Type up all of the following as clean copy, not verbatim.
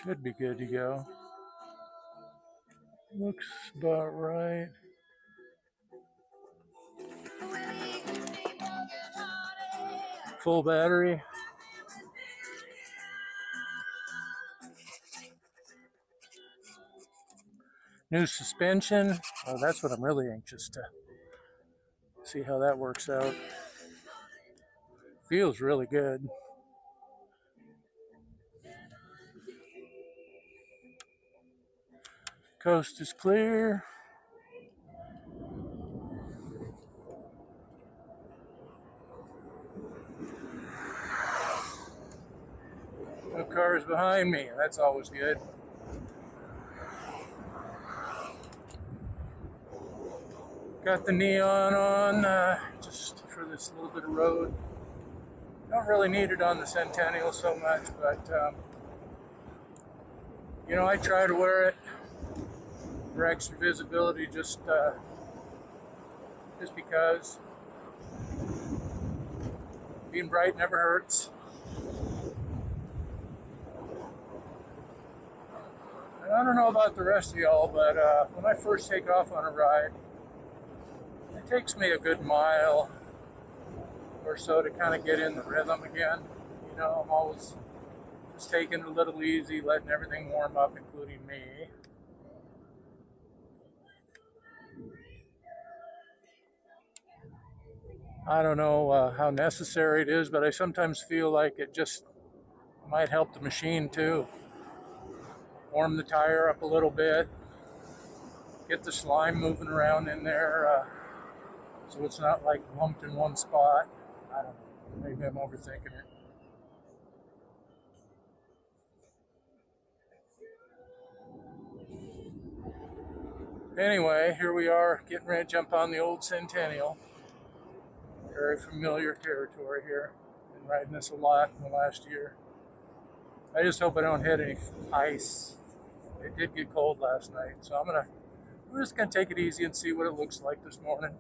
Should be good to go. Looks about right. Full battery. New suspension. Oh, that's what I'm really anxious to see how that works out. Feels really good. Coast is clear. No cars behind me. That's always good. Got the neon on just for this little bit of road. Don't really need it on the Centennial so much, but you know, I try to wear it for extra visibility just because being bright never hurts. And I don't know about the rest of y'all, but when I first take off on a ride, it takes me a good mile or so to kind of get in the rhythm again. You know, I'm always just taking it a little easy, letting everything warm up, including me. I don't know how necessary it is, but I sometimes feel like it just might help the machine too. Warm the tire up a little bit, get the slime moving around in there so it's not like lumped in one spot. I don't know, maybe I'm overthinking it. Anyway, here we are getting ready to jump on the old Centennial. Very familiar territory here. Been riding this a lot in the last year. I just hope I don't hit any ice. It did get cold last night, so I'm just gonna take it easy and see what it looks like this morning.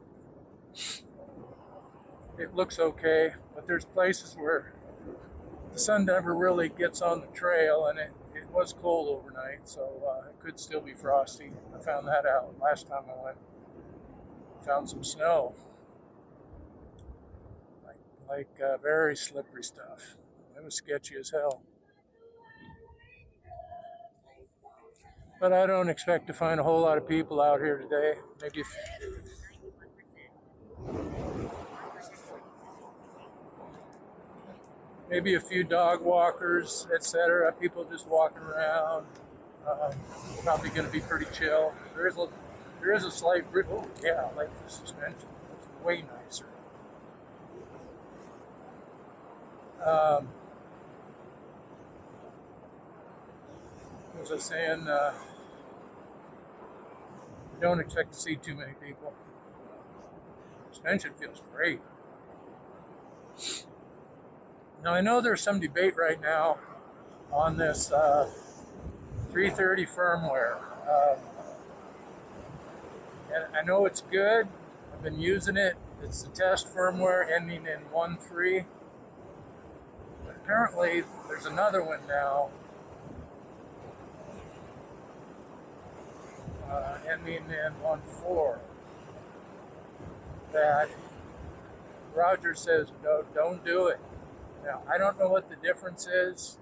It looks okay, but there's places where the sun never really gets on the trail, and it was cold overnight, so it could still be frosty. I found that out last time I went. Found some snow, like very slippery stuff. It was sketchy as hell. But I don't expect to find a whole lot of people out here today. Maybe a few dog walkers, etc. People just walking around. Um, Probably going to be pretty chill. There is a slight oh yeah, I like the suspension. It's way nicer. Um, as I was saying, don't expect to see too many people. Suspension feels great. Now I know there's some debate right now on this 330 firmware. And I know it's good. I've been using it. It's the test firmware ending in 1.3. But apparently there's another one now ending in 1.4 that Roger says, no, don't do it. Now, I don't know what the difference is.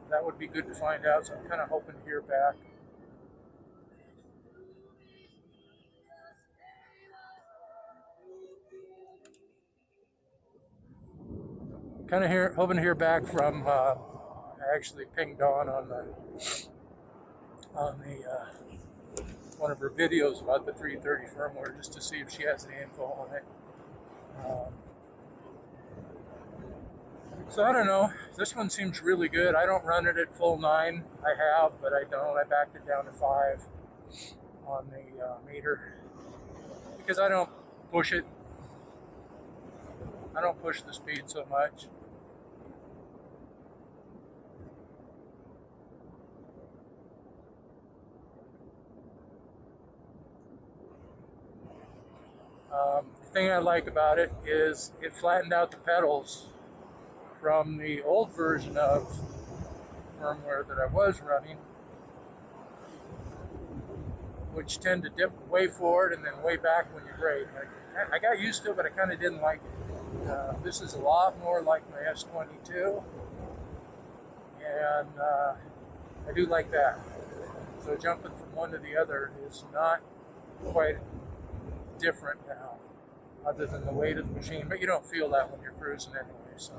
That would be good to find out, so I'm kind of hoping to hear back. Hoping to hear back from. I actually pinged Dawn on the one of her videos about the 330 firmware just to see if she has any info on it. So I don't know. This one seems really good. I don't run it at full 9. I have, but I don't. I backed it down to 5 on the meter because I don't push it. I don't push the speed so much. The thing I like about it is it flattened out the pedals from the old version of firmware that I was running, which tend to dip way forward and then way back when you brake. I got used to it, but I kind of didn't like it. This is a lot more like my S22, and I do like that. So jumping from one to the other is not quite different now, other than the weight of the machine, but you don't feel that when you're cruising anyway. So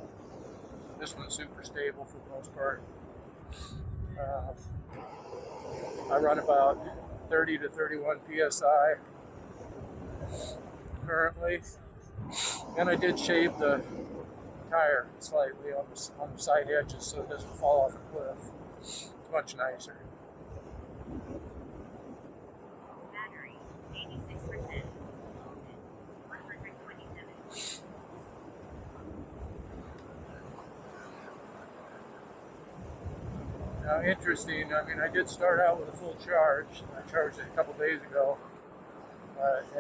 this one's super stable for the most part. I run about 30 to 31 psi currently, and I did shave the tire slightly on the side edges so it doesn't fall off a cliff. It's much nicer. Battery 86%. 127. Now, interesting, I mean, I did start out with a full charge. I charged it a couple days ago.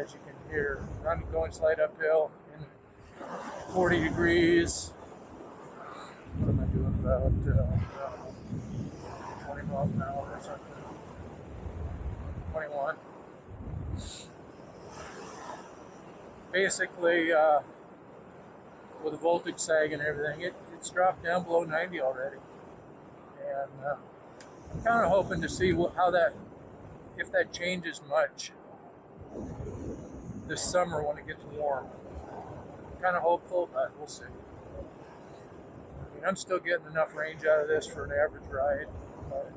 As you can hear, I'm going slight uphill in 40 degrees. What am I doing? About 20 miles an hour or something. 21. Basically, with the voltage sag and everything, it's dropped down below 90 already. And I'm kind of hoping to see how that, if that changes much this summer when it gets warm. I'm kind of hopeful, but we'll see. I mean, I'm still getting enough range out of this for an average ride, but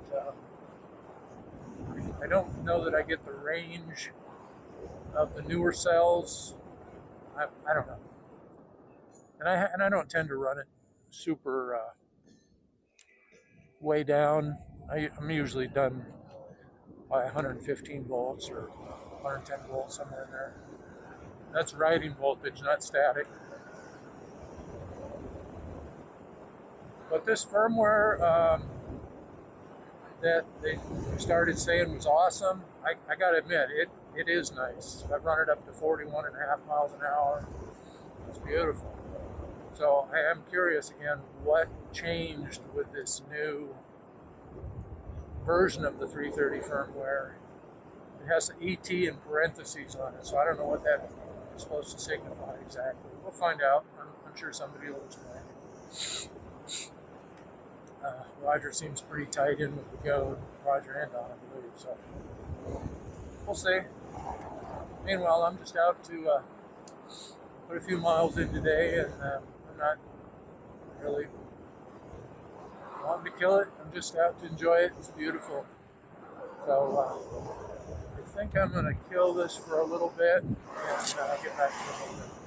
I don't know that I get the range of the newer cells. I don't know. And I don't tend to run it super way down. I'm usually done by 115 volts or 110 volts, somewhere in there. That's riding voltage, not static. But this firmware that they started saying was awesome, I gotta admit, it is nice. I've run it up to 41.5 miles an hour. It's beautiful. So I am curious again, what changed with this new version of the 330 firmware. It has an ET in parentheses on it, so I don't know what that is supposed to signify exactly. We'll find out. I'm sure somebody will explain. Roger seems pretty tied in with the goat. Roger and Don, I believe. So we'll see. Meanwhile, I'm just out to put a few miles in today, and I'm not really wanting to kill it. I'm just out to enjoy it. It's beautiful. So I think I'm going to kill this for a little bit and get back to it a little bit.